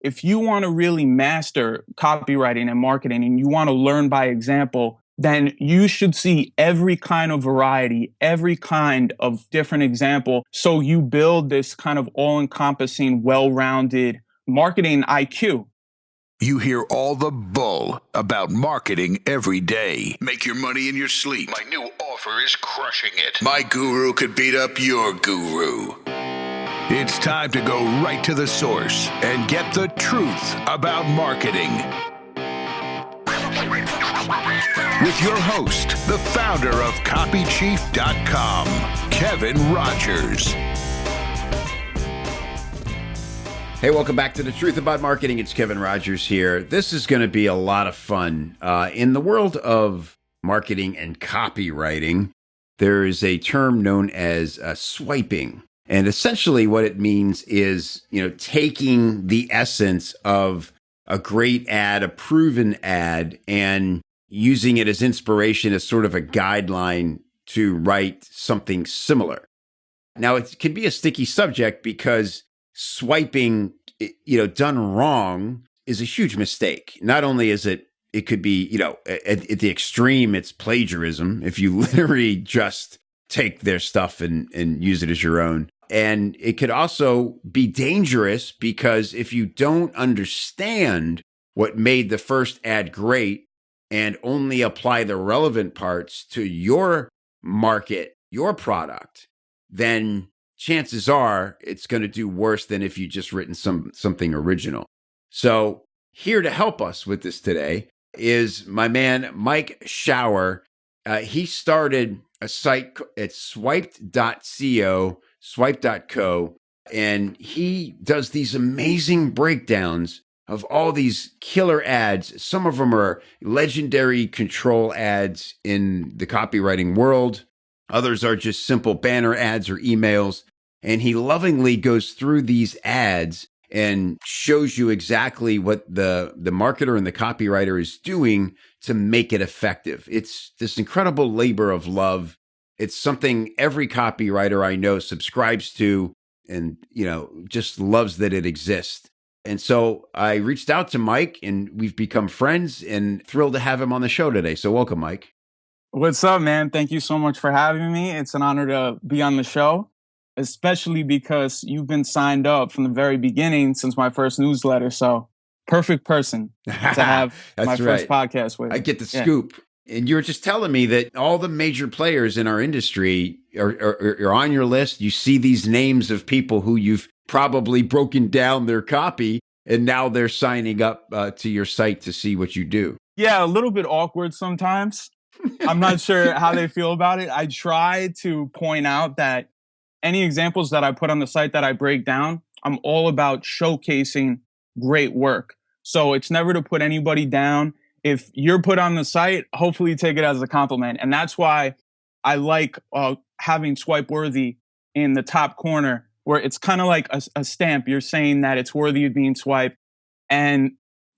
if you want to really master copywriting and marketing and you want to learn by example, then you should see every kind of variety, every kind of different example. So you build this kind of all-encompassing, well-rounded marketing IQ. You hear all the bull about marketing every day. Make your money in your sleep. My new offer is crushing it. My guru could beat up your guru. It's time to go right to the source and get the truth about marketing. With your host, the founder of copychief.com, Kevin Rogers. Hey, welcome back to The Truth About Marketing. It's Kevin Rogers here. This is going to be a lot of fun. In the world of marketing and copywriting, there is a term known as swiping. And essentially what it means is, taking the essence of a great ad, a proven ad, and using it as inspiration, as sort of a guideline to write something similar. Now, it can be a sticky subject because swiping, done wrong is a huge mistake. Not only is it could be, at the extreme, it's plagiarism. If you literally just take their stuff and use it as your own. And it could also be dangerous because if you don't understand what made the first ad great and only apply the relevant parts to your market, your product, then chances are it's going to do worse than if you just written something original. So here to help us with this today is my man, Mike Schauer. He started a site at swipe.co, and he does these amazing breakdowns of all these killer ads. Some of them are legendary control ads in the copywriting world. Others are just simple banner ads or emails. And he lovingly goes through these ads and shows you exactly what the marketer and the copywriter is doing to make it effective. It's this incredible labor of love. It's something every copywriter I know subscribes to and, just loves that it exists. And so I reached out to Mike and we've become friends and thrilled to have him on the show today. So welcome, Mike. What's up, man? Thank you so much for having me. It's an honor to be on the show, especially because you've been signed up from the very beginning since my first newsletter. So perfect person to have my first podcast with. I get the scoop. And you were just telling me that all the major players in our industry are on your list. You see these names of people who you've probably broken down their copy, and now they're signing up to your site to see what you do. Yeah, a little bit awkward sometimes. I'm not sure how they feel about it. I try to point out that any examples that I put on the site that I break down, I'm all about showcasing great work. So it's never to put anybody down. If you're put on the site, hopefully take it as a compliment. And that's why I like having swipe worthy in the top corner, where it's kind of like a stamp. You're saying that it's worthy of being swiped. And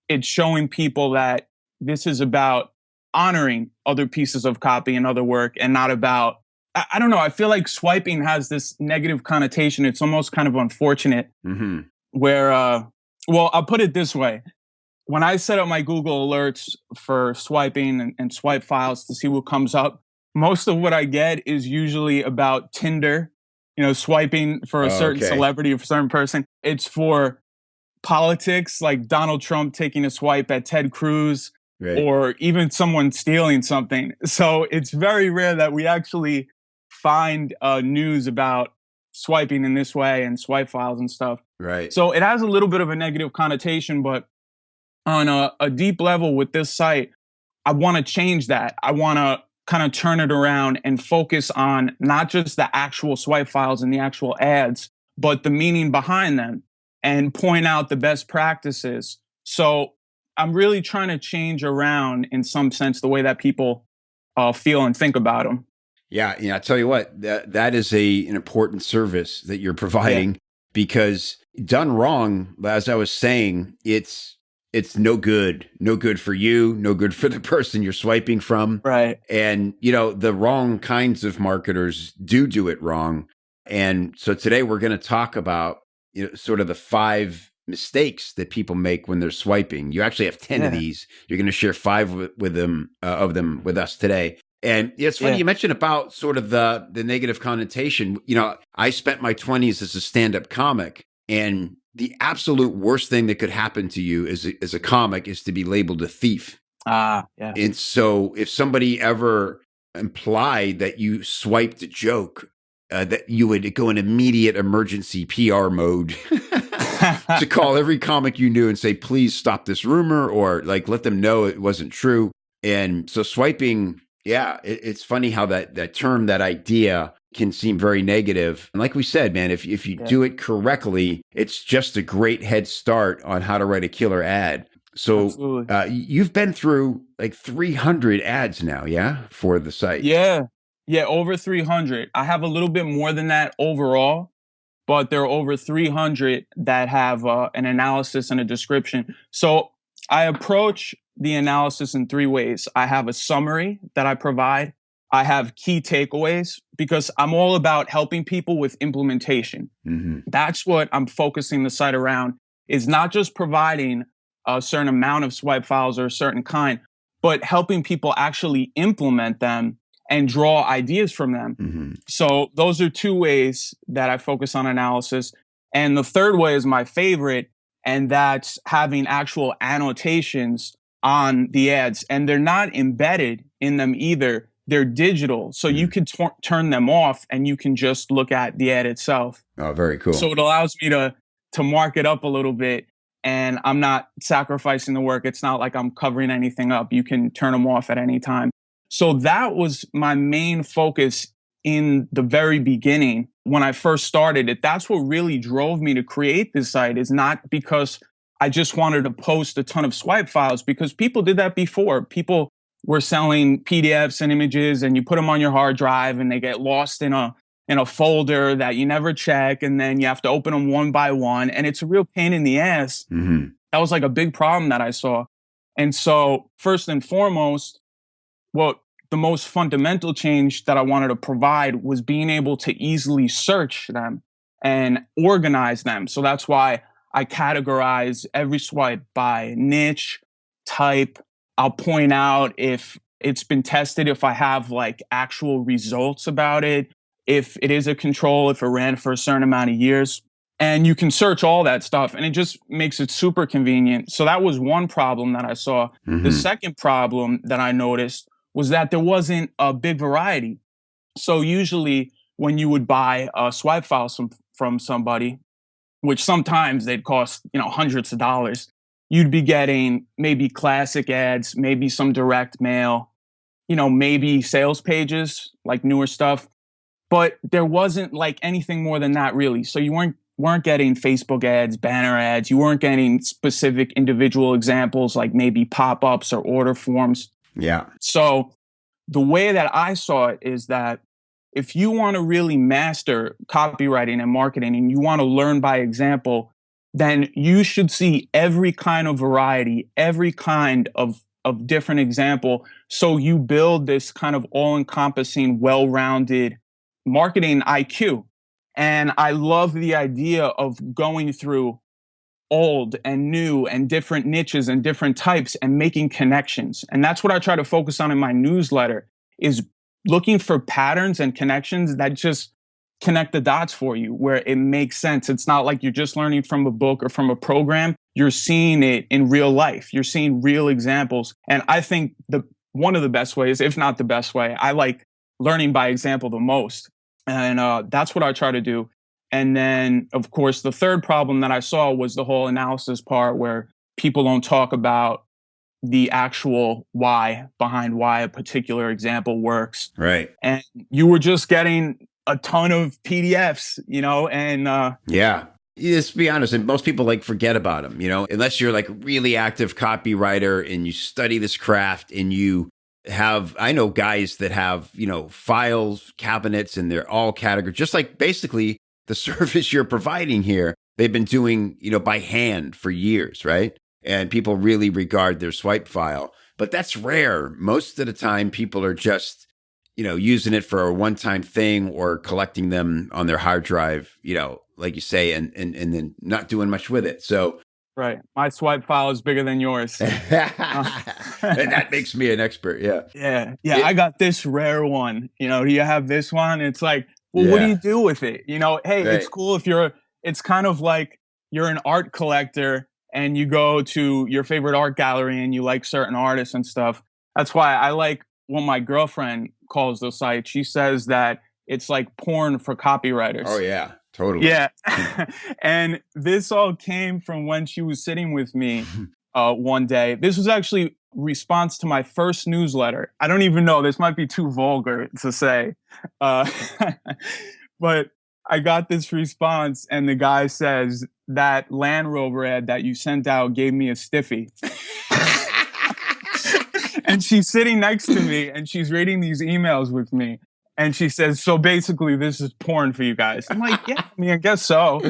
it's showing people that this is about honoring other pieces of copy and other work and not about, I don't know. I feel like swiping has this negative connotation. It's almost kind of unfortunate where, well, I'll put it this way. When I set up my Google alerts for swiping and swipe files to see what comes up, most of what I get is usually about Tinder, swiping for a certain celebrity or for a certain person. It's for politics, like Donald Trump taking a swipe at Ted Cruz, or even someone stealing something. So it's very rare that we actually find news about swiping in this way and swipe files and stuff. Right. So it has a little bit of a negative connotation, but on a deep level with this site, I want to change that. I want to kind of turn it around and focus on not just the actual swipe files and the actual ads, but the meaning behind them and point out the best practices. So I'm really trying to change around, in some sense, the way that people feel and think about them. Yeah, I tell you what, that is an important service that you're providing because done wrong, as I was saying, it's no good for you, no good for the person you're swiping from. Right. And, the wrong kinds of marketers do it wrong. And so today we're going to talk about, sort of the 5 mistakes that people make when they're swiping. You actually have 10 of these. You're going to share 5 with them of them with us today. And it's funny you mentioned about sort of the negative connotation. I spent my 20s as a stand-up comic, and the absolute worst thing that could happen to you as a comic is to be labeled a thief. And so if somebody ever implied that you swiped a joke, that you would go in immediate emergency PR mode to call every comic you knew and say, please stop this rumor, or like let them know it wasn't true. And so swiping, it's funny how that term, that idea can seem very negative. And like we said, man, if you do it correctly, it's just a great head start on how to write a killer ad. So you've been through like 300 ads now, for the site. Yeah, over 300. I have a little bit more than that overall, but there are over 300 that have an analysis and a description. So I approach the analysis in 3 ways. I have a summary that I provide. I have key takeaways, because I'm all about helping people with implementation. That's what I'm focusing the site around, is not just providing a certain amount of swipe files or a certain kind, but helping people actually implement them and draw ideas from them. So those are 2 ways that I focus on analysis. And the third way is my favorite, and that's having actual annotations on the ads. And they're not embedded in them either. They're digital. So you can turn them off and you can just look at the ad itself. Oh, very cool. So it allows me to mark it up a little bit, and I'm not sacrificing the work. It's not like I'm covering anything up. You can turn them off at any time. So that was my main focus in the very beginning when I first started it. That's what really drove me to create this site, is not because I just wanted to post a ton of swipe files, because people did that before. People were selling PDFs and images, and you put them on your hard drive and they get lost in a folder that you never check, and then you have to open them one by one, and it's a real pain in the ass. That was like a big problem that I saw. And so first and foremost, the most fundamental change that I wanted to provide was being able to easily search them and organize them. So that's why I categorize every swipe by niche, type. I'll point out if it's been tested, if I have like actual results about it, if it is a control, if it ran for a certain amount of years. And you can search all that stuff, and it just makes it super convenient. So that was one problem that I saw. The second problem that I noticed was that there wasn't a big variety. So usually when you would buy a swipe file from somebody, which sometimes they'd cost, hundreds of dollars, you'd be getting maybe classic ads, maybe some direct mail, maybe sales pages, like newer stuff. But there wasn't like anything more than that, really. So you weren't getting Facebook ads, banner ads. You weren't getting specific individual examples like maybe pop-ups or order forms. Yeah. So the way that I saw it is that if you want to really master copywriting and marketing, and you want to learn by example, then you should see every kind of variety, every kind of different example. So you build this kind of all-encompassing, well-rounded marketing IQ. And I love the idea of going through old and new and different niches and different types and making connections. And that's what I try to focus on in my newsletter, is looking for patterns and connections that just connect the dots for you, where it makes sense. It's not like you're just learning from a book or from a program. You're seeing it in real life. You're seeing real examples. And I think one of the best ways, if not the best way, I like learning by example the most. And that's what I try to do. And then, of course, the third problem that I saw was the whole analysis part, where people don't talk about the actual why behind why a particular example works. Right. And you were just getting a ton of PDFs, and yeah. Let's be honest, and most people forget about them, unless you're like a really active copywriter and you study this craft and you have, I know guys that have, files, cabinets, and they're all categorized, just like basically the service you're providing here. They've been doing, by hand for years, right? And people really regard their swipe file, but that's rare. Most of the time people are just using it for a one-time thing or collecting them on their hard drive, like you say, and then not doing much with it. So Right. My swipe file is bigger than yours. and that makes me an expert. Yeah. Yeah. I got this rare one. Do you have this one? It's like, well, what do you do with it? Hey, Right. it's cool it's kind of like you're an art collector and you go to your favorite art gallery and you like certain artists and stuff. That's why I like what my girlfriend calls the site. She says that it's like porn for copywriters. Oh, yeah. Totally. Yeah. And this all came from when she was sitting with me one day. This was actually response to my first newsletter. I don't even know. This might be too vulgar to say. But I got this response and the guy says, that Land Rover ad that you sent out gave me a stiffy. And she's sitting next to me and she's reading these emails with me. And she says, so basically this is porn for you guys. I'm like, yeah, I guess so.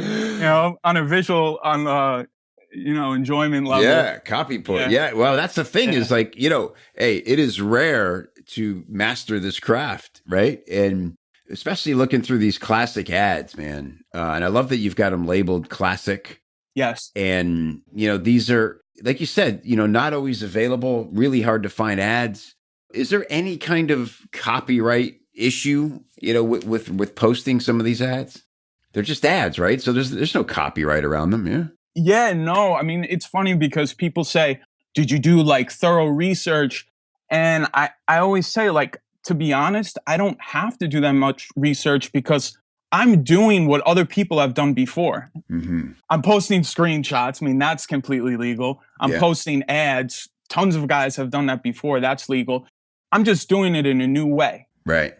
On a visual, on enjoyment level. Yeah, copy porn. Yeah. Well, that's the thing is like, hey, it is rare to master this craft, right? And especially looking through these classic ads, man. And I love that you've got them labeled classic. Yes. And, these are, like you said, not always available, really hard to find ads. Is there any kind of copyright issue, with posting some of these ads? They're just ads, right? So there's no copyright around them, yeah? Yeah, no. It's funny because people say, did you do like thorough research? And I always say, like, to be honest, I don't have to do that much research because I'm doing what other people have done before. Mm-hmm. I'm posting screenshots. That's completely legal. I'm posting ads. Tons of guys have done that before. That's legal. I'm just doing it in a new way. Right.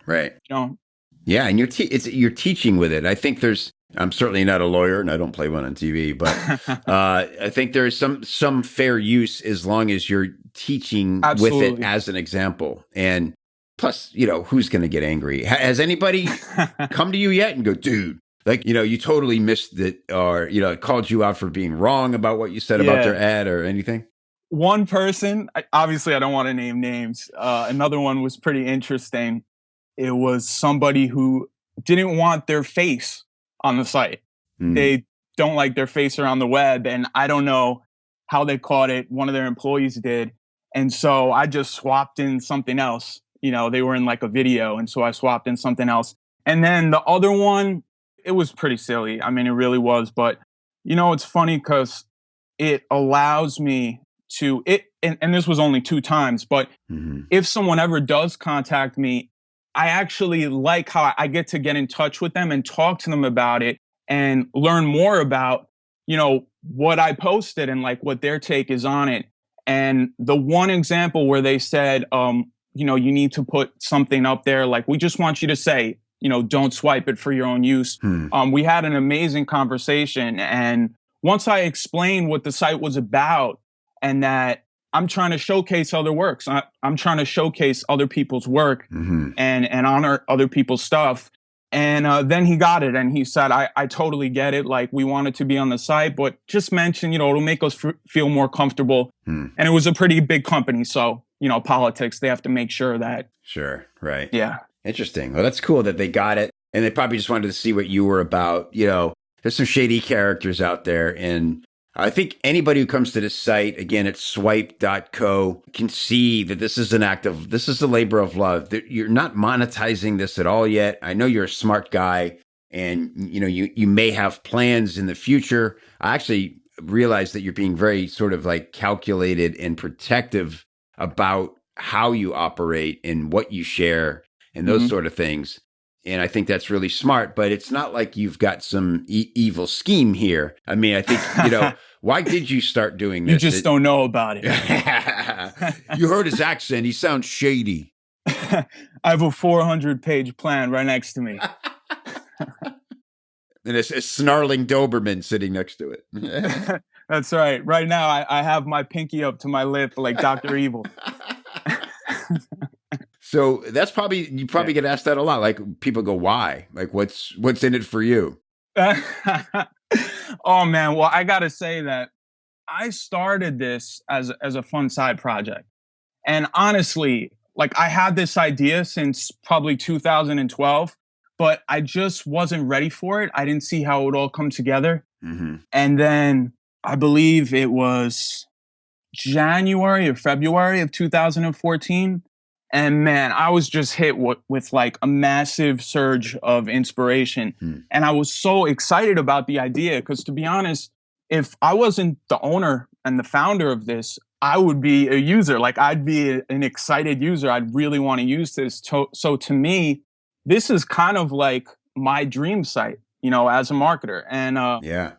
Yeah, and you're teaching with it. I think I'm certainly not a lawyer and I don't play one on TV, but I think there is some fair use as long as you're teaching Absolutely. with it as an example. And plus, who's going to get angry? Has anybody come to you yet and go, dude, like, you totally missed it, or, called you out for being wrong about what you said about their ad or anything? One person, obviously I don't want to name names. Another one was pretty interesting. It was somebody who didn't want their face on the site. They don't like their face around the web. And I don't know how they caught it. One of their employees did. And so I just swapped in something else. They were in like a video. And so I swapped in something else. And then the other one, it was pretty silly. It really was. But, it's funny because it allows me to, and this was only 2 times, but if someone ever does contact me, I actually like how I get to get in touch with them and talk to them about it and learn more about, what I posted and like what their take is on it. And the one example where they said, you need to put something up there, like, we just want you to say, don't swipe it for your own use. We had an amazing conversation. And once I explained what the site was about and that I'm trying to showcase other works, I'm trying to showcase other people's work and honor other people's stuff. And then he got it and he said, I totally get it. Like, we want it to be on the site, but just mention, it'll make us feel more comfortable. And it was a pretty big company. So, politics, they have to make sure that. Sure. Right. Yeah. Interesting. Well, that's cool that they got it. And they probably just wanted to see what you were about. There's some shady characters out there. And I think anybody who comes to this site, again, it's swipe.co, can see that this is a labor of love. You're not monetizing this at all yet. I know you're a smart guy and, you may have plans in the future. I actually realize that you're being very sort of like calculated and protective about how you operate and what you share and those sort of things. And I think that's really smart, but it's not like you've got some evil scheme here. I think, why did you start doing this? You just don't know about it. You heard his accent. He sounds shady. I have a 400-page plan right next to me. And a snarling Doberman sitting next to it. That's right. Right now, I have my pinky up to my lip like Dr. Evil. So that's you probably get asked that a lot. Like, people go, why? Like, what's in it for you? Oh man. Well, I got to say that I started this as a fun side project. And honestly, Like I had this idea since probably 2012, but I just wasn't ready for it. I didn't see how it would all come together. Mm-hmm. And then I believe it was January or February of 2014. And man, I was just hit with like a massive surge of inspiration. Mm. And I was so excited about the idea because, to be honest, if I wasn't the owner and the founder of this, I would be a user. Like I'd be an excited user. I'd really want to use this. So to me, this is kind of like my dream site, as a marketer. And Yeah.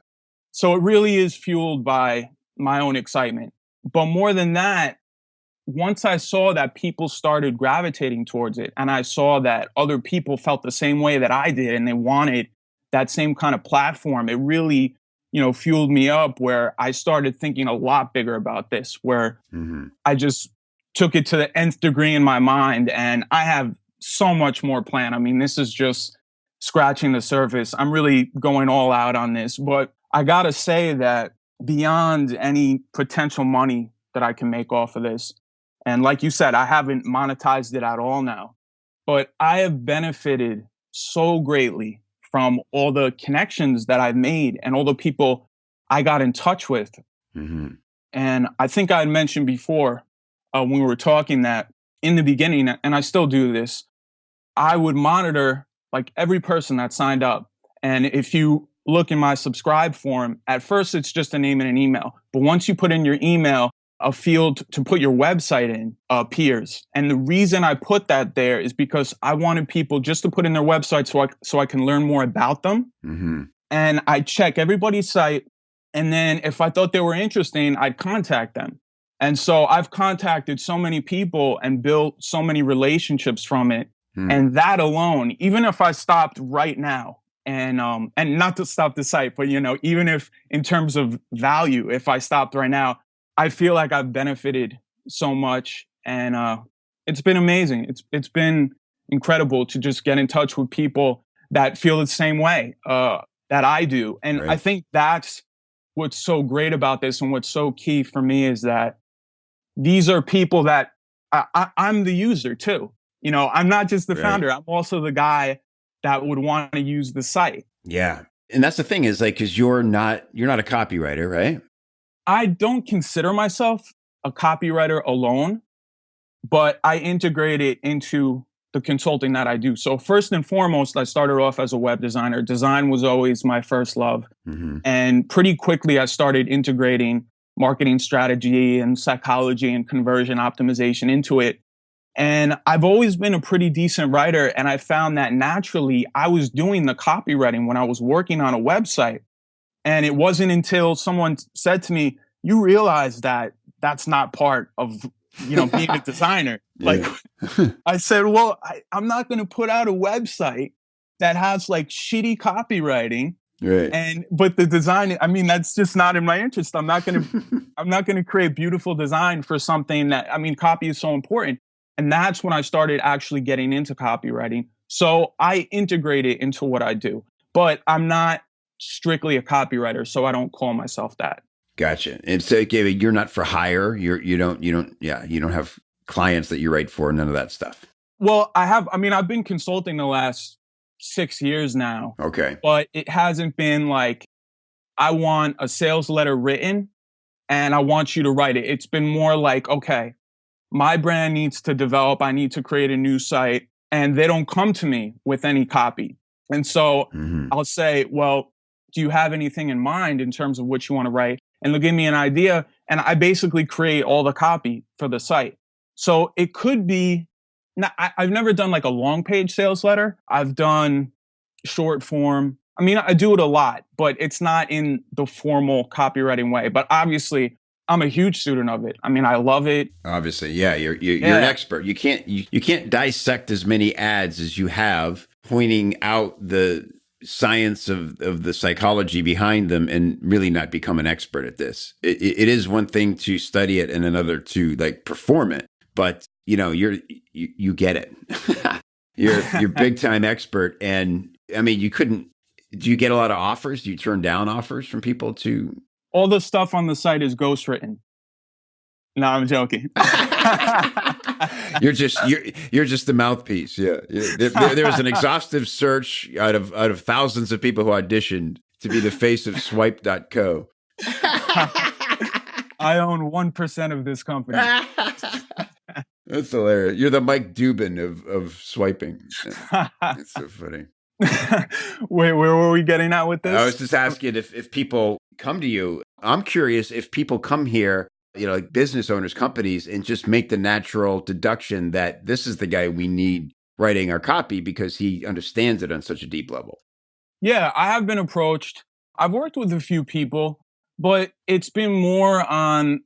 so it really is fueled by my own excitement. But more than that, once I saw that people started gravitating towards it and I saw that other people felt the same way that I did and they wanted that same kind of platform, it really, fueled me up where I started thinking a lot bigger about this, where Mm-hmm. I just took it to the nth degree in my mind and I have so much more planned. I mean, this is just scratching the surface. I'm really going all out on this, but I got to say that beyond any potential money that I can make off of this, and like you said, I haven't monetized it at all now, but I have benefited so greatly from all the connections that I've made and all the people I got in touch with. Mm-hmm. And I think I had mentioned before when we were talking that in the beginning, and I still do this, I would monitor like every person that signed up. And if you look in my subscribe form, at first it's just a name and an email. But once you put in your email, a field to put your website in appears. And the reason I put that there is because I wanted people just to put in their website so I can learn more about them. Mm-hmm. And I check everybody's site. And then if I thought they were interesting, I'd contact them. And so I've contacted so many people and built so many relationships from it. Mm. And that alone, even if I stopped right now, and not to stop the site, but even if in terms of value, if I stopped right now, I feel like I've benefited so much, and it's been amazing. It's been incredible to just get in touch with people that feel the same way that I do, and Right. I think that's what's so great about this, and what's so key for me is that these are people that I'm the user too. I'm not just the Right. founder; I'm also the guy that would want to use the site. Yeah. And that's the thing is like, cause you're not a copywriter, right? I don't consider myself a copywriter alone, but I integrate it into the consulting that I do. So first and foremost, I started off as a web designer. Design was always my first love. Mm-hmm. And pretty quickly, I started integrating marketing strategy and psychology and conversion optimization into it. And I've always been a pretty decent writer. And I found that naturally I was doing the copywriting when I was working on a website. And it wasn't until someone said to me, you realize that that's not part of, being a designer. Like I said, well, I'm not going to put out a website that has like shitty copywriting. Right. But the design, I mean, that's just not in my interest. I'm not going to create beautiful design for something that, copy is so important. And that's when I started actually getting into copywriting. So I integrate it into what I do, but I'm not strictly a copywriter, so I don't call myself that. Gotcha. And so, David, you're not for hire. You don't have clients that you write for. None of that stuff. Well, I've been consulting the last 6 years now. Okay. But it hasn't been like, I want a sales letter written and I want you to write it. It's been more like, okay, my brand needs to develop. I need to create a new site, and they don't come to me with any copy. And so I'll say, well, do you have anything in mind in terms of what you want to write? And they'll give me an idea, and I basically create all the copy for the site. So it could be, I've never done like a long page sales letter. I've done short form. I do it a lot, but it's not in the formal copywriting way. But obviously, I'm a huge student of it. I love it. Obviously, yeah, you're an expert. You can't dissect as many ads as you have, pointing out the science of the psychology behind them and really not become an expert at this. It is one thing to study it and another to like perform it, but you get it. you're big time expert. And do you get a lot of offers? Do you turn down offers from people to? All the stuff on the site is ghostwritten. No, I'm joking. You're just the mouthpiece. Yeah. There was an exhaustive search out of thousands of people who auditioned to be the face of Swipe.co. I own 1% of this company. That's hilarious. You're the Mike Dubin of swiping. It's so funny. Wait, where were we getting at with this? I was just asking if people come to you. I'm curious if people come here, like business owners, companies, and just make the natural deduction that this is the guy we need writing our copy because he understands it on such a deep level. Yeah, I have been approached. I've worked with a few people, but it's been more on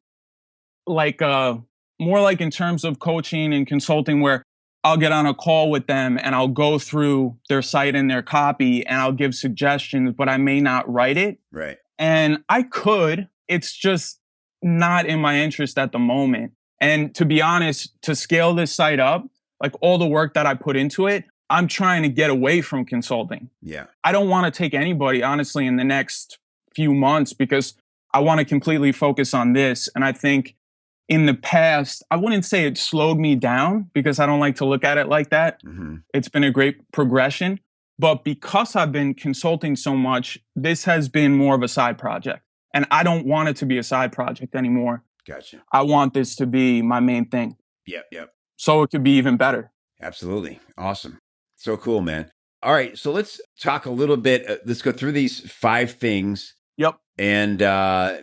like in terms of coaching and consulting where I'll get on a call with them and I'll go through their site and their copy and I'll give suggestions, but I may not write it. Right. And I could, it's just not in my interest at the moment. And to be honest, to scale this site up, like all the work that I put into it, I'm trying to get away from consulting. Yeah. I don't want to take anybody, honestly, in the next few months because I want to completely focus on this. And I think in the past, I wouldn't say it slowed me down because I don't like to look at it like that. Mm-hmm. It's been a great progression. But because I've been consulting so much, this has been more of a side project. And I don't want it to be a side project anymore. Gotcha. I want this to be my main thing. Yep. So it could be even better. Absolutely. Awesome. So cool, man. All right. So let's talk a little bit. Let's go through these 5 things. Yep. And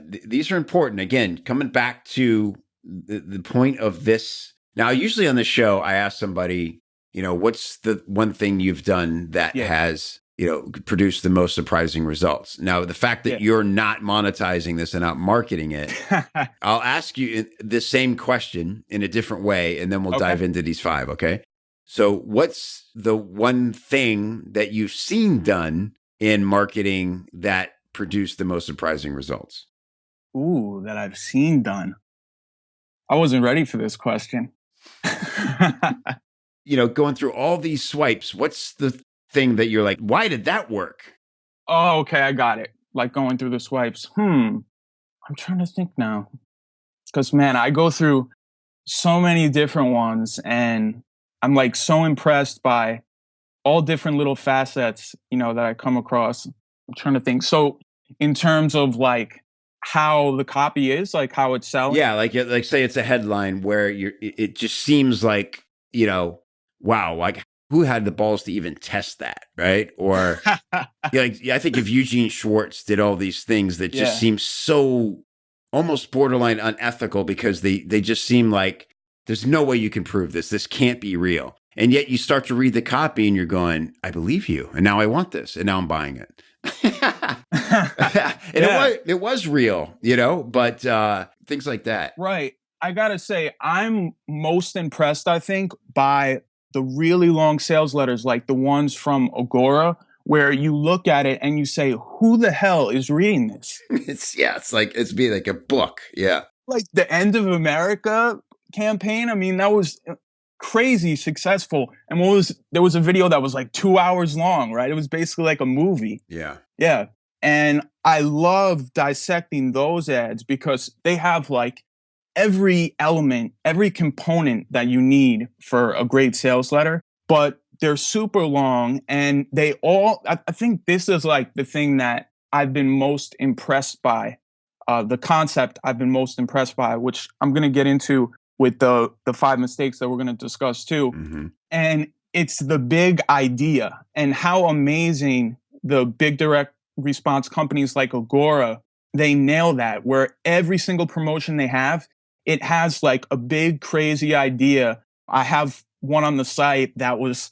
these are important. Again, coming back to the point of this. Now, usually on the show, I ask somebody, what's the one thing you've done that has, produced the most surprising results? Now, the fact that you're not monetizing this and not marketing it, I'll ask you the same question in a different way, and then we'll dive into these 5, okay? So what's the one thing that you've seen done in marketing that produced the most surprising results? Ooh, that I've seen done. I wasn't ready for this question. Going through all these swipes, what's the thing that you're like, why did that work? Oh, okay, I got it. Like going through the swipes. I'm trying to think now. Because, man, I go through so many different ones and I'm like so impressed by all different little facets, that I come across. I'm trying to think. So in terms of like how the copy is, like how it's selling. Yeah, like say it's a headline where it just seems like, wow, like who had the balls to even test that, right? Or I think if Eugene Schwartz did all these things that just seem so almost borderline unethical because they just seem like there's no way you can prove this. This can't be real. And yet you start to read the copy and you're going, I believe you. And now I want this. And now I'm buying it. And it was real, but things like that. Right. I got to say, I'm most impressed, I think, by the really long sales letters, like the ones from Agora, where you look at it and you say, who the hell is reading this? It's be like a book. Yeah. Like the End of America campaign. I mean, that was crazy successful. And there was a video that was like 2 hours long, right? It was basically like a movie. Yeah. Yeah. And I love dissecting those ads because they have like every element, every component that you need for a great sales letter, but they're super long and I think this is like the thing that I've been most impressed by, the concept I've been most impressed by, which I'm going to get into with the 5 mistakes that we're going to discuss too. Mm-hmm. And it's the big idea and how amazing the big direct response companies like Agora, they nail that, where every single promotion they have, it has like a big crazy idea. I have one on the site that was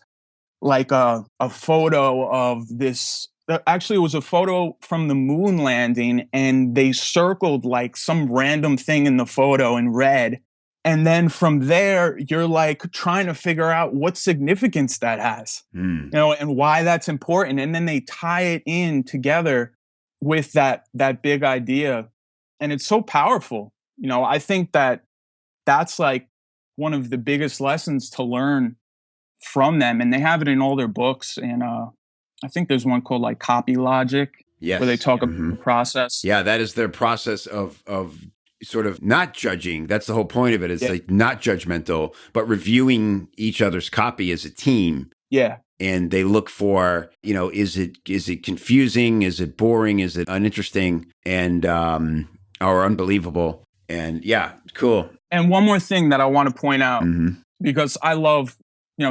like a photo of this. Actually, it was a photo from the moon landing and they circled like some random thing in the photo in red. And then from there, you're like trying to figure out what significance that has, and why that's important. And then they tie it in together with that big idea. And it's so powerful. I think that's like one of the biggest lessons to learn from them. And they have it in all their books. And I think there's one called like Copy Logic, where they talk about the process. Yeah, that is their process of sort of not judging. That's the whole point of it. It's Yeah. like not judgmental, but reviewing each other's copy as a team. Yeah. And they look for, is it confusing? Is it boring? Is it uninteresting? And or unbelievable? And yeah, cool. And one more thing that I want to point out, Mm-hmm. because I love,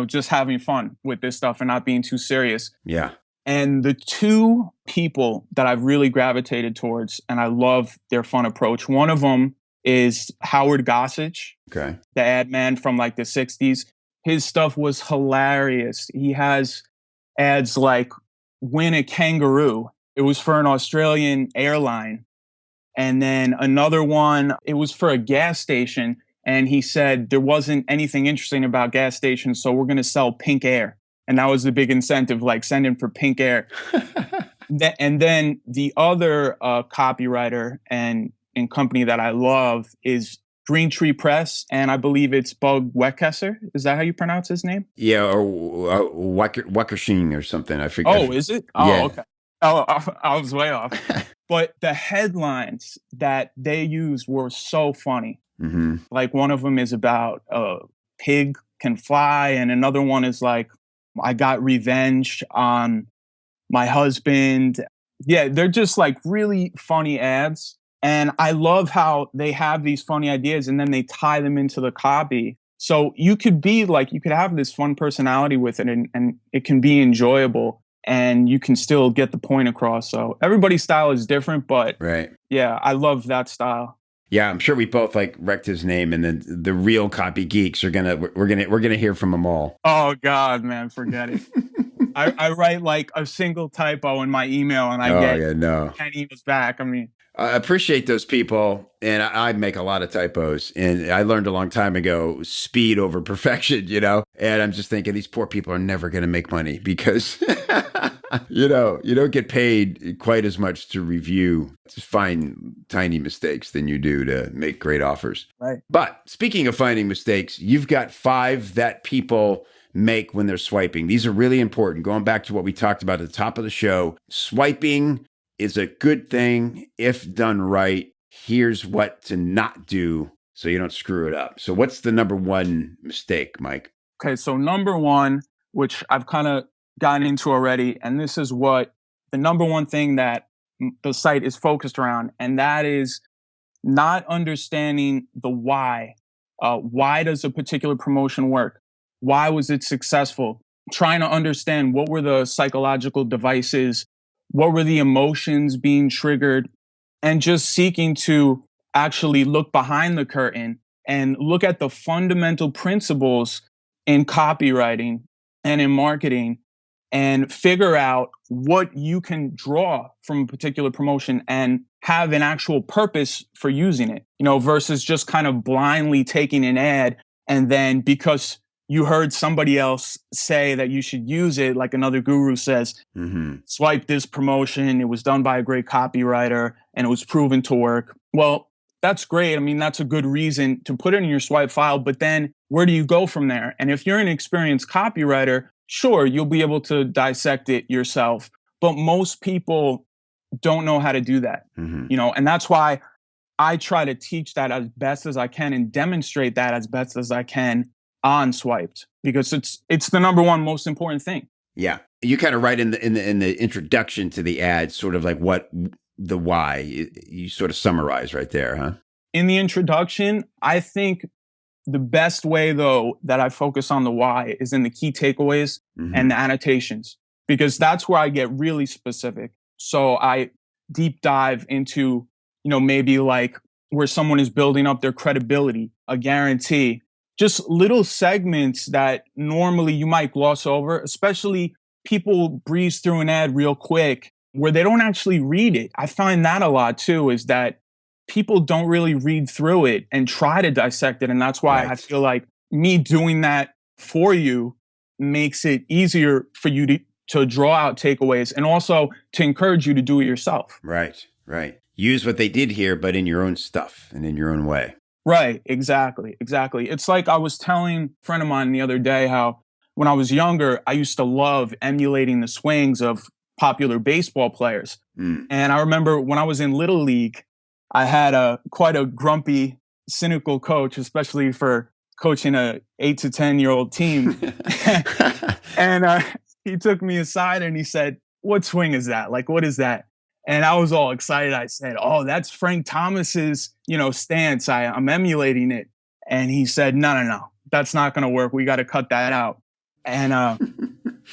just having fun with this stuff and not being too serious. Yeah. And the two people that I've really gravitated towards, and I love their fun approach, one of them is Howard Gossage, Okay. the ad man from like the 60s. His stuff was hilarious. He has ads like win a kangaroo. It was for an Australian airline. And then another one, it was for a gas station. And he said there wasn't anything interesting about gas stations, so we're going to sell pink air. And that was the big incentive, like send in for pink air. And then the other copywriter and company that I love is Green Tree Press, and I believe it's Bug Wekesser. Is that how you pronounce his name? Yeah, or Wackershing or something. I forget. Oh, is it? Oh, Yeah. okay. Oh, I was way off. But the headlines that they used were so funny. Mm-hmm. Like one of them is about a pig can fly, and another one is like, I got revenge on my husband. Yeah, they're just like really funny ads. And I love how they have these funny ideas and then they tie them into the copy. So you could have this fun personality with it, and it can be enjoyable and you can still get the point across. So everybody's style is different, but Right. yeah, I love that style. Yeah, I'm sure we both wrecked his name, and then the real copy geeks we're gonna hear from them all. Oh God, man, forget it. I write like a single typo in my email and I get 10 emails back. I mean, I appreciate those people, and I make a lot of typos, and I learned a long time ago, speed over perfection, and I'm just thinking these poor people are never going to make money because, you don't get paid quite as much to review, to find tiny mistakes than you do to make great offers. right. But speaking of finding mistakes, you've got 5 that people make when they're swiping. These are really important. Going back to what we talked about at the top of the show, swiping is a good thing if done right. Here's what to not do so you don't screw it up. So what's the number one mistake, Mike? Okay, so number one, which I've kind of gotten into already, and this is what the number one thing that the site is focused around, and that is not understanding the why. Why does a particular promotion work? Why was it successful? Trying to understand what were the psychological devices, what were the emotions being triggered, and just seeking to actually look behind the curtain and look at the fundamental principles in copywriting and in marketing and figure out what you can draw from a particular promotion and have an actual purpose for using it, versus just kind of blindly taking an ad and then because you heard somebody else say that you should use it, like another guru says, swipe this promotion. It was done by a great copywriter and it was proven to work. Well, that's great. I mean, that's a good reason to put it in your swipe file, but then where do you go from there? And if you're an experienced copywriter, sure, you'll be able to dissect it yourself. But most people don't know how to do that, and that's why I try to teach that as best as I can and demonstrate that as best as I can on Swiped, because it's the number one most important thing. Yeah. You kind of write in the introduction to the ad, sort of like what the why. You sort of summarize right there, huh? In the introduction, I think the best way, though, that I focus on the why is in the key takeaways and the annotations, because that's where I get really specific. So I deep dive into, maybe like where someone is building up their credibility, a guarantee, just little segments that normally you might gloss over, especially people breeze through an ad real quick where they don't actually read it. I find that a lot too, is that people don't really read through it and try to dissect it. And that's why I feel like me doing that for you makes it easier for you to draw out takeaways and also to encourage you to do it yourself. Right. Use what they did here, but in your own stuff and in your own way. Right. Exactly. It's like I was telling a friend of mine the other day how when I was younger, I used to love emulating the swings of popular baseball players. And I remember when I was in Little League, I had quite a grumpy, cynical coach, especially for coaching a 8 to 10-year-old team. And he took me aside and he said, "What swing is that? Like, what is that?" And I was all excited. I said, "Oh, that's Frank Thomas's, stance. I'm emulating it." And he said, "No, no, no, that's not going to work. We got to cut that out." And,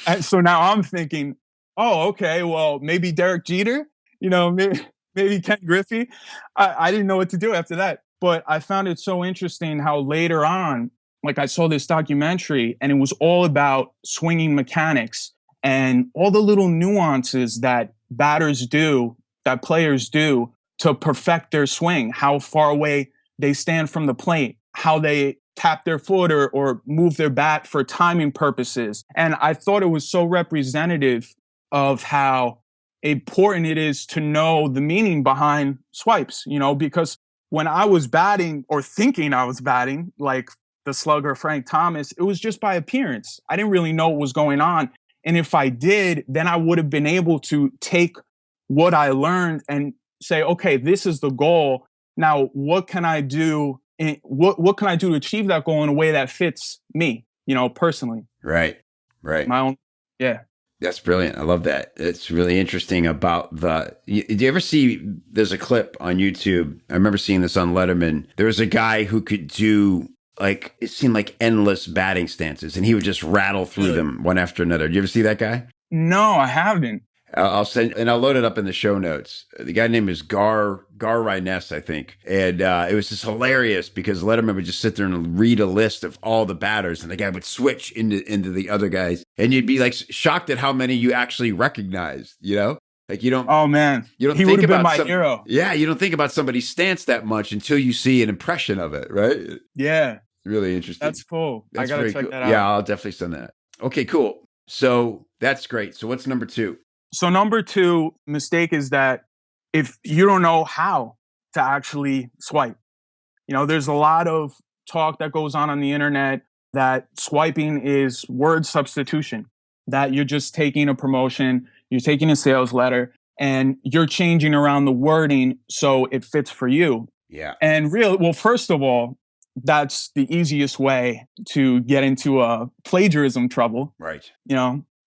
and so now I'm thinking, oh, okay, well, maybe Derek Jeter, maybe Ken Griffey. I didn't know what to do after that. But I found it so interesting how later on, like I saw this documentary and it was all about swinging mechanics and all the little nuances that batters do, that players do to perfect their swing, how far away they stand from the plate, how they tap their foot or move their bat for timing purposes. And I thought it was so representative of how important it is to know the meaning behind swipes, because when I was batting or thinking I was batting, like the slugger Frank Thomas, it was just by appearance. I didn't really know what was going on. And if I did, then I would have been able to take what I learned and say, okay, this is the goal. Now, what can I do? What can I do to achieve that goal in a way that fits me, personally? Right. My own, yeah. That's brilliant. I love that. It's really interesting about do you ever see, there's a clip on YouTube. I remember seeing this on Letterman. There was a guy who could do it seemed like endless batting stances and he would just rattle through them one after another. Did you ever see that guy? No, I haven't. I'll send, and I'll load it up in the show notes. The guy name is Gar Ryness, I think. And it was just hilarious because Letterman would just sit there and read a list of all the batters and the guy would switch into the other guys. And you'd be like shocked at how many you actually recognized, Like you don't. Oh man, you don't he think would have about been my hero. Yeah, you don't think about somebody's stance that much until you see an impression of it, right? Yeah. Really interesting. That's cool. That's I got to check cool. that out. Yeah, I'll definitely send that. Okay, cool. So that's great. So what's number 2? So number 2 mistake is that if you don't know how to actually swipe, there's a lot of talk that goes on the internet that swiping is word substitution, that you're just taking a promotion, you're taking a sales letter, and you're changing around the wording so it fits for you. Yeah. And well, first of all, that's the easiest way to get into a plagiarism trouble. Right.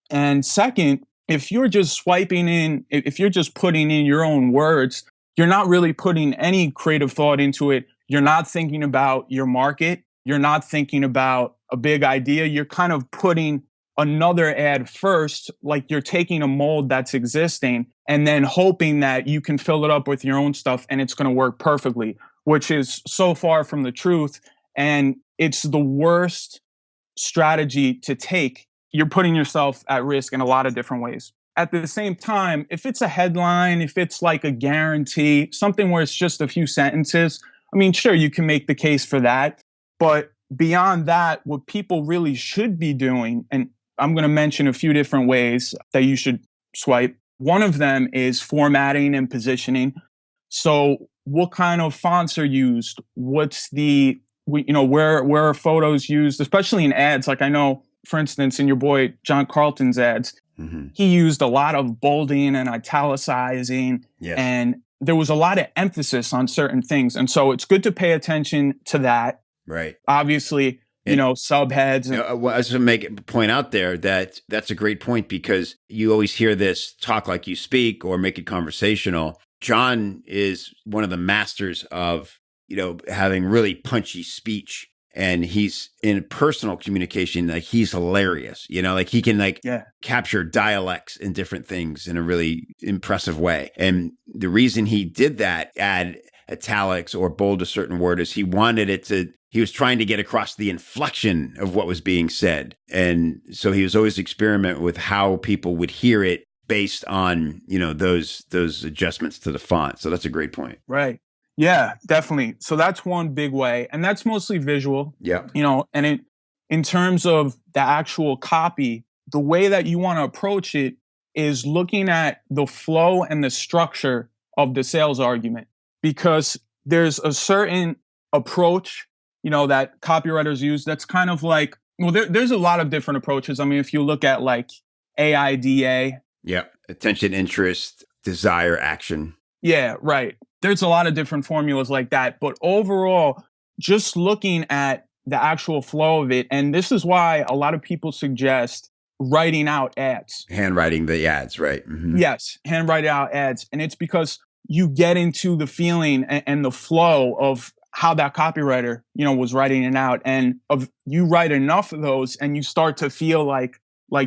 And second, if you're just swiping in, if you're just putting in your own words, you're not really putting any creative thought into it. You're not thinking about your market. You're not thinking about a big idea. You're kind of putting another ad first, like you're taking a mold that's existing and then hoping that you can fill it up with your own stuff and it's going to work perfectly, which is so far from the truth. And it's the worst strategy to take. You're putting yourself at risk in a lot of different ways. At the same time, if it's a headline, if it's like a guarantee, something where it's just a few sentences, I mean, sure, you can make the case for that. But beyond that, what people really should be doing, and I'm going to mention a few different ways that you should swipe. One of them is formatting and positioning. So what kind of fonts are used? What's where are photos used, especially in ads? Like I know, for instance, in your boy John Carlton's ads, he used a lot of bolding and italicizing, and there was a lot of emphasis on certain things. And so it's good to pay attention to that. Right. Obviously, subheads. I was going to point out there that that's a great point because you always hear this talk like you speak or make it conversational. John is one of the masters of, having really punchy speech. And he's in personal communication, like he's hilarious, like he can capture dialects and different things in a really impressive way. And the reason he did that, add italics or bold a certain word, is he was trying to get across the inflection of what was being said. And so he was always experimenting with how people would hear it based on, those adjustments to the font. So that's a great point. Right. Yeah, definitely. So that's one big way. And that's mostly visual. Yeah. And in terms of the actual copy, the way that you want to approach it is looking at the flow and the structure of the sales argument, because there's a certain approach, that copywriters use that's kind of like, well, there's a lot of different approaches. I mean, if you look at like AIDA. Yeah. Attention, interest, desire, action. Yeah, right. There's a lot of different formulas like that. But overall, just looking at the actual flow of it, and this is why a lot of people suggest writing out ads. Handwriting the ads, right? Mm-hmm. Yes, handwrite out ads. And it's because you get into the feeling and the flow of how that copywriter, was writing it out. And you write enough of those and you start to feel like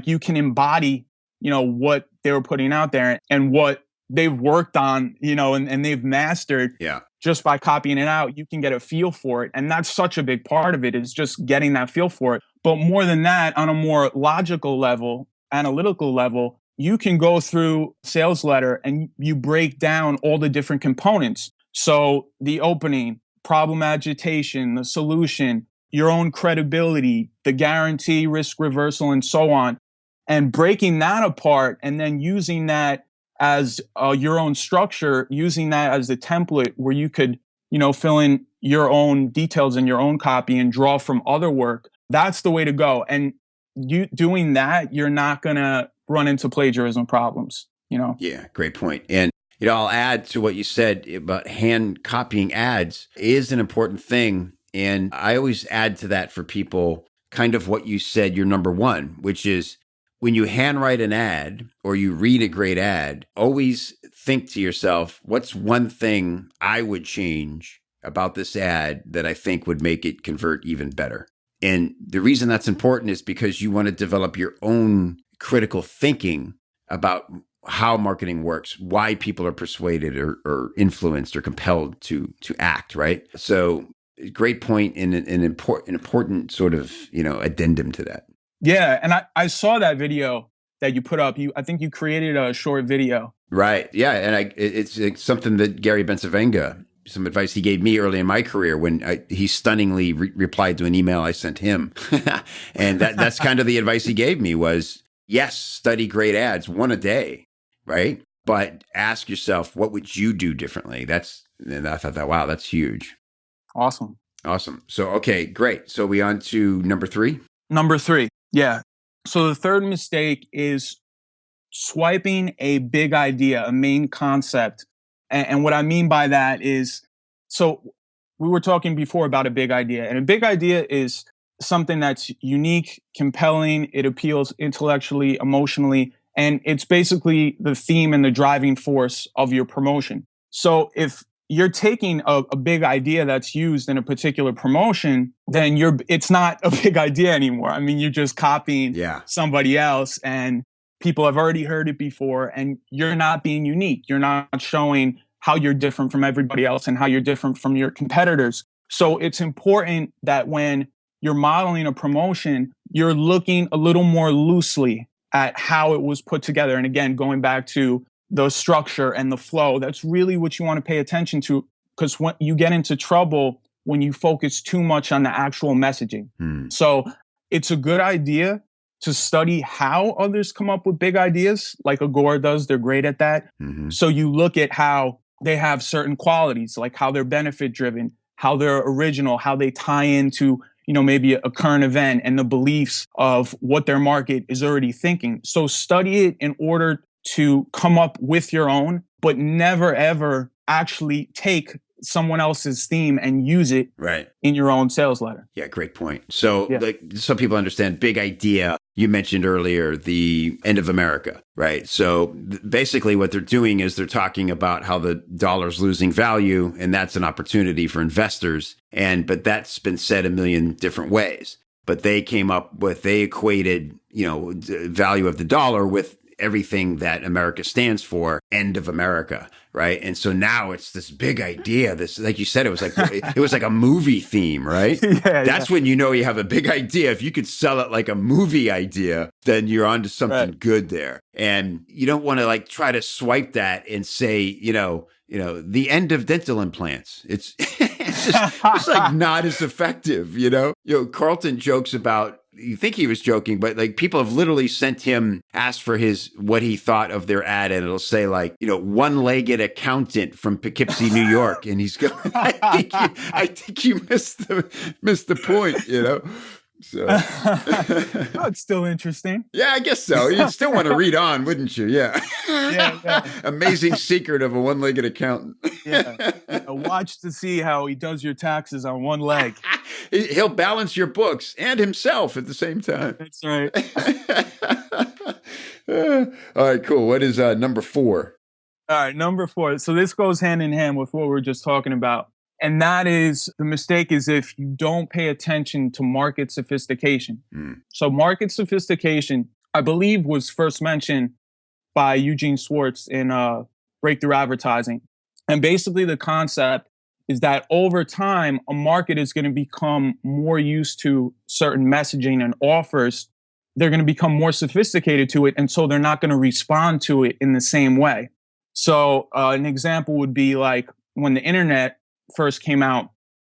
you can embody, what they were putting out there and what they've worked on, and they've mastered. Yeah. Just by copying it out, you can get a feel for it. And that's such a big part of it, is just getting that feel for it. But more than that, on a more logical level, analytical level, you can go through sales letter and you break down all the different components. So the opening, problem agitation, the solution, your own credibility, the guarantee, risk reversal, and so on. And breaking that apart and then using that as your own structure, using that as the template where you could, fill in your own details in your own copy and draw from other work. That's the way to go. And you doing that, you're not going to run into plagiarism problems, Yeah, great point. And I'll add to what you said about hand copying ads is an important thing. And I always add to that for people kind of what you said, your number one, which is when you handwrite an ad or you read a great ad, always think to yourself, what's one thing I would change about this ad that I think would make it convert even better? And the reason that's important is because you want to develop your own critical thinking about how marketing works, why people are persuaded or influenced or compelled to act, right? So great point and an important sort of, addendum to that. Yeah. And I saw that video that you put up. I think you created a short video. Right. Yeah. And it's something that Gary Bencivenga, some advice he gave me early in my career when he stunningly replied to an email I sent him. And that's kind of the advice he gave me was, yes, study great ads, one a day, right? But ask yourself, what would you do differently? And I thought wow, that's huge. Awesome. So, okay, great. So we on to number 3? Number 3. Yeah. So the third mistake is swiping a big idea, a main concept. And what I mean by that is, so we were talking before about a big idea, and a big idea is something that's unique, compelling, it appeals intellectually, emotionally, and it's basically the theme and the driving force of your promotion. So if you're taking a big idea that's used in a particular promotion, then it's not a big idea anymore. I mean, you're just copying somebody else and people have already heard it before, and you're not being unique. You're not showing how you're different from everybody else and how you're different from your competitors. So it's important that when you're modeling a promotion, you're looking a little more loosely at how it was put together. And again, going back to the structure and the flow, that's really what you want to pay attention to, because when you get into trouble when you focus too much on the actual messaging. So it's a good idea to study how others come up with big ideas, like Agora does. They're great at that. Mm-hmm. So you look at how they have certain qualities, like how they're benefit driven, how they're original, how they tie into, maybe a current event and the beliefs of what their market is already thinking. So study it in order to come up with your own, but never, ever actually take someone else's theme and use it in your own sales letter. Yeah, great point. So like some people understand big idea. You mentioned earlier the end of America, right? So basically what they're doing is they're talking about how the dollar's losing value, and that's an opportunity for investors. But that's been said a million different ways. But they equated, value of the dollar with everything that America stands for, end of America, right? And so now it's this big idea. This, like you said, it was like a movie theme, right? That's when you have a big idea. If you could sell it like a movie idea, then you're onto something good there. And you don't want to try to swipe that and say, the end of dental implants. It's it's not as effective, Carlton jokes about, you think he was joking, but people have literally sent him, asked for what he thought of their ad, and it'll say one-legged accountant from Poughkeepsie, New York, and he's going, I think you missed the point, So oh, it's still interesting. Yeah, I guess so. You'd still want to read on, wouldn't you? Yeah. Yeah. Amazing secret of a one-legged accountant. Watch to see how he does your taxes on one leg. He'll balance your books and himself at the same time. That's right. All right, cool. What is number 4? All right, number 4. So this goes hand in hand with what we were just talking about. And that is, the mistake is if you don't pay attention to market sophistication. So market sophistication, I believe, was first mentioned by Eugene Schwartz in Breakthrough Advertising. And basically the concept is that over time, a market is going to become more used to certain messaging and offers. They're going to become more sophisticated to it. And so they're not going to respond to it in the same way. So an example would be like when the internet first came out,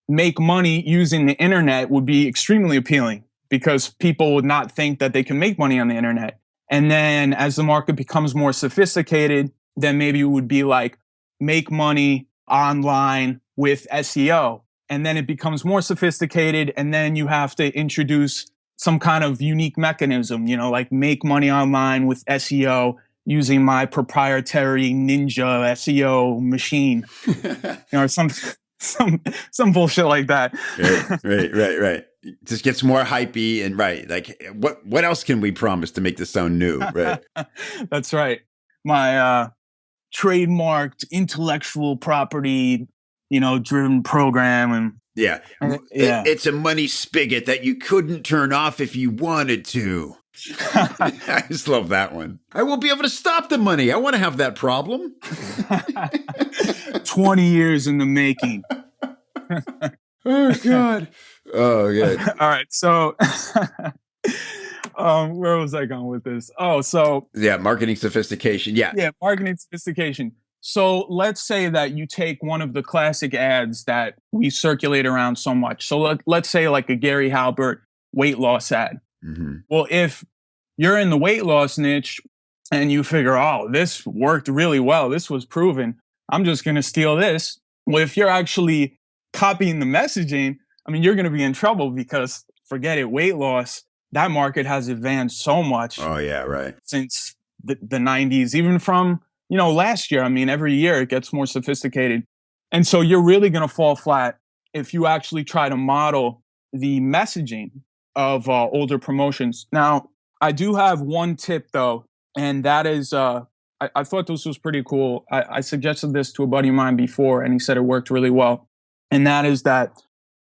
make money using the internet would be extremely appealing because people would not think that they can make money on the internet. And then as the market becomes more sophisticated, then maybe it would be like make money online with SEO. And then it becomes more sophisticated. And then you have to introduce some kind of unique mechanism, like make money online with SEO using my proprietary Ninja SEO machine, or some bullshit like that. Right. It just gets more hypey and right. Like what else can we promise to make this sound new? Right. That's right. My trademarked intellectual property, driven program. And yeah. It's a money spigot that you couldn't turn off if you wanted to. I just love that one. I won't be able to stop the money. I want to have that problem. 20 years in the making. Oh, God. Oh, good. All right. So where was I going with this? Oh, so. Yeah, marketing sophistication. Yeah, marketing sophistication. So let's say that you take one of the classic ads that we circulate around so much. So let's say like a Gary Halbert weight loss ad. Mm-hmm. Well, if you're in the weight loss niche and you figure, oh, this worked really well, this was proven, I'm just going to steal this. Well, if you're actually copying the messaging, you're going to be in trouble because forget it, weight loss, that market has advanced so much. Oh, yeah, right. Since the 90s, even from, last year. Every year it gets more sophisticated. And so you're really going to fall flat if you actually try to model the messaging of older promotions. Now, I do have one tip though, and that is, I thought this was pretty cool. I suggested this to a buddy of mine before, and he said it worked really well. And that is that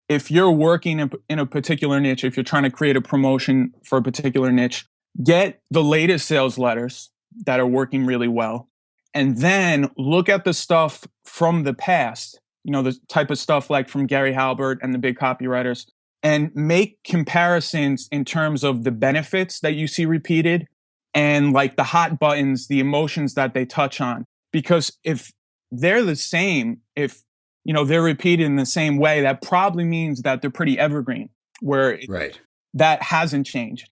if you're working in a particular niche, if you're trying to create a promotion for a particular niche, get the latest sales letters that are working really well. And then look at the stuff from the past, the type of stuff like from Gary Halbert and the big copywriters, and make comparisons in terms of the benefits that you see repeated and like the hot buttons, the emotions that they touch on. Because if they're the same, if they're repeated in the same way, that probably means that they're pretty evergreen, where that hasn't changed,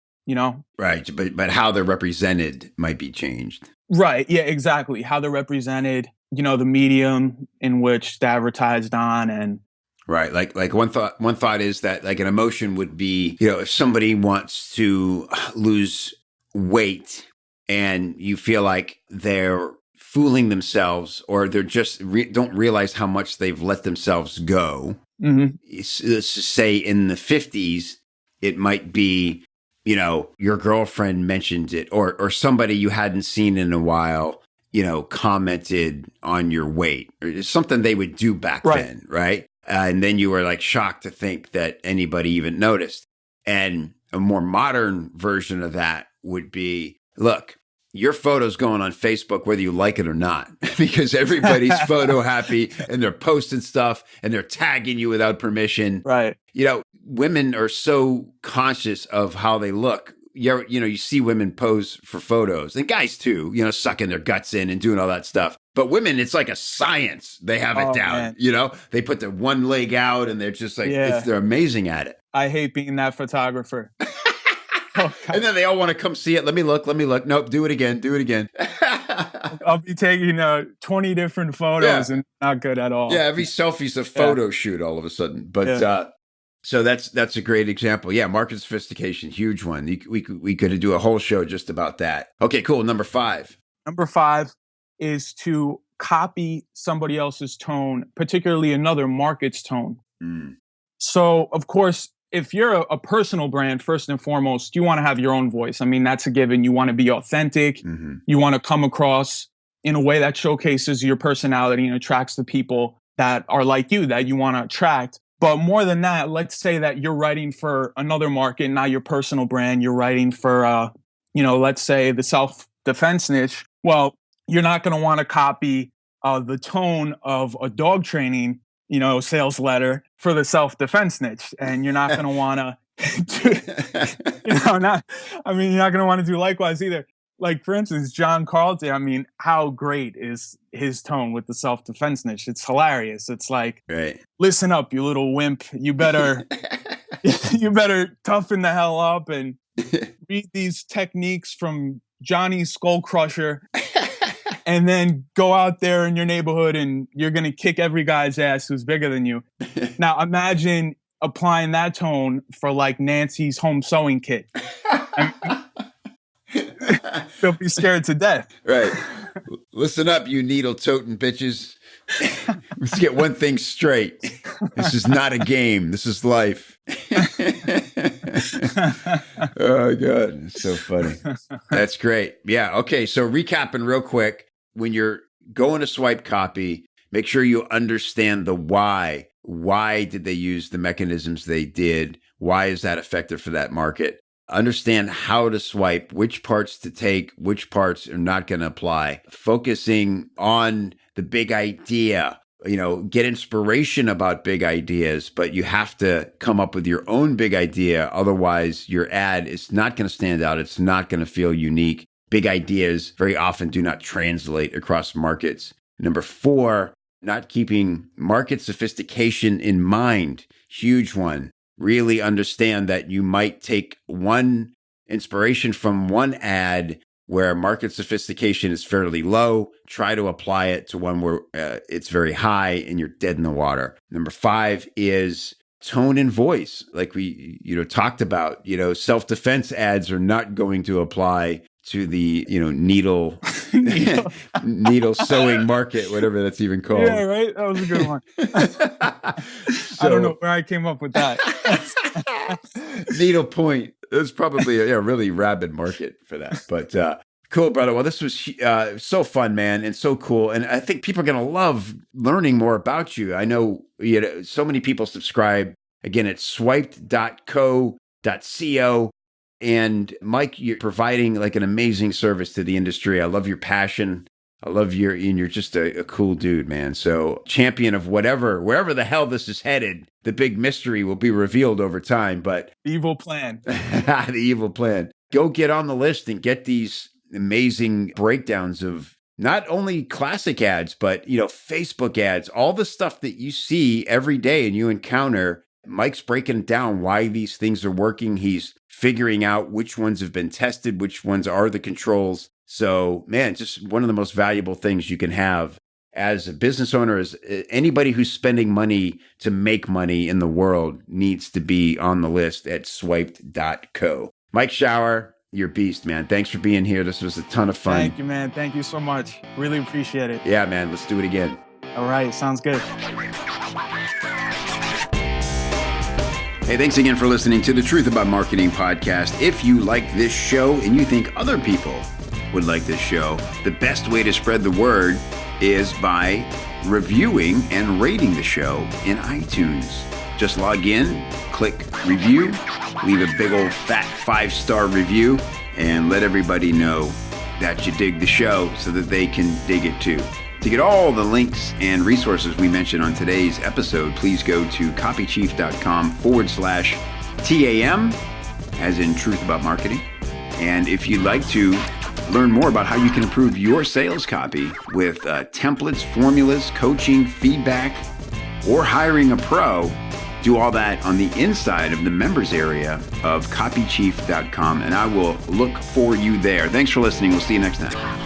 Right, but how they're represented might be changed. Right, yeah, exactly. How they're represented, the medium in which they're advertised on, and right. Like one thought is that like an emotion would be, if somebody wants to lose weight and you feel like they're fooling themselves or they're just don't realize how much they've let themselves go. Mm-hmm. Let's just say in the 50s, it might be, your girlfriend mentioned it or somebody you hadn't seen in a while, commented on your weight or something they would do back then. Right. And then you were like shocked to think that anybody even noticed. And a more modern version of that would be, look, your photo's going on Facebook, whether you like it or not, because everybody's photo happy and they're posting stuff and they're tagging you without permission. Right. Women are so conscious of how they look. You see women pose for photos and guys too, sucking their guts in and doing all that stuff. But women, it's like a science. They have it down, man. They put their one leg out and they're just like, they're amazing at it. I hate being that photographer. And then they all want to come see it. Let me look. Nope. Do it again. I'll be taking 20 different photos and not good at all. Yeah. Every selfie's a photo shoot all of a sudden. But, so that's a great example. Yeah. Market sophistication, huge one. We could do a whole show just about that. Okay, cool. Number 5. Number 5 is to copy somebody else's tone, particularly another market's tone. Mm. So, of course, if you're a personal brand, first and foremost, you want to have your own voice. I mean, that's a given. You want to be authentic. Mm-hmm. You want to come across in a way that showcases your personality and attracts the people that are like you, that you want to attract. But more than that, let's say that you're writing for another market, not your personal brand. You're writing for, let's say the self-defense niche. Well, you're not going to want to copy the tone of a dog training, sales letter for the self-defense niche. And you're not going to want to, you're not going to want to do likewise either. Like, for instance, John Carlton, I mean, how great is his tone with the self-defense niche? It's hilarious. It's like, right. Listen up, you little wimp. You better toughen the hell up and read these techniques from Johnny Skull Crusher. And then go out there in your neighborhood and you're going to kick every guy's ass who's bigger than you. Now, imagine applying that tone for like Nancy's home sewing kit. They'll be scared to death. Right. Listen up, you needle-toting bitches. Let's get one thing straight. This is not a game. This is life. Oh, God. It's so funny. That's great. Yeah. Okay. So recapping real quick, when you're going to swipe copy, make sure you understand the why. Why did they use the mechanisms they did? Why is that effective for that market? Understand how to swipe, which parts to take, which parts are not going to apply. Focusing on the big idea, get inspiration about big ideas, but you have to come up with your own big idea. Otherwise, your ad is not going to stand out. It's not going to feel unique. Big ideas very often do not translate across markets. Number 4, not keeping market sophistication in mind. Huge one. Really understand that you might take one inspiration from one ad where market sophistication is fairly low, try to apply it to one where it's very high and you're dead in the water. Number 5 is tone and voice. Like we talked about, self-defense ads are not going to apply to the, needle sewing market, whatever that's even called. Yeah, right? That was a good one. I don't know where I came up with that. Needle point. There's probably a really rabid market for that. But cool, brother. Well, this was so fun, man, and so cool. And I think people are going to love learning more about you. I know so many people subscribe. Again, it's swiped.co.co. And Mike, you're providing like an amazing service to the industry. I love your passion. I love you're just a cool dude, man. So champion of wherever the hell this is headed, the big mystery will be revealed over time, but the evil plan. The evil plan. Go get on the list and get these amazing breakdowns of not only classic ads, but, Facebook ads, all the stuff that you see every day and you encounter. Mike's breaking down why these things are working. He's figuring out which ones have been tested, which ones are the controls. So, man, just one of the most valuable things you can have as a business owner, as anybody who's spending money to make money in the world needs to be on the list at swiped.co. Mike Schauer, you're a beast, man. Thanks for being here. This was a ton of fun. Thank you, man. Thank you so much. Really appreciate it. Yeah, man. Let's do it again. All right. Sounds good. Hey, thanks again for listening to the Truth About Marketing podcast. If you like this show and you think other people would like this show, the best way to spread the word is by reviewing and rating the show in iTunes. Just log in, click review, leave a big old fat 5-star review, and let everybody know that you dig the show so that they can dig it too. To get all the links and resources we mentioned on today's episode, please go to copychief.com/TAM, as in Truth About Marketing. And if you'd like to learn more about how you can improve your sales copy with templates, formulas, coaching, feedback, or hiring a pro, do all that on the inside of the members area of copychief.com. And I will look for you there. Thanks for listening. We'll see you next time.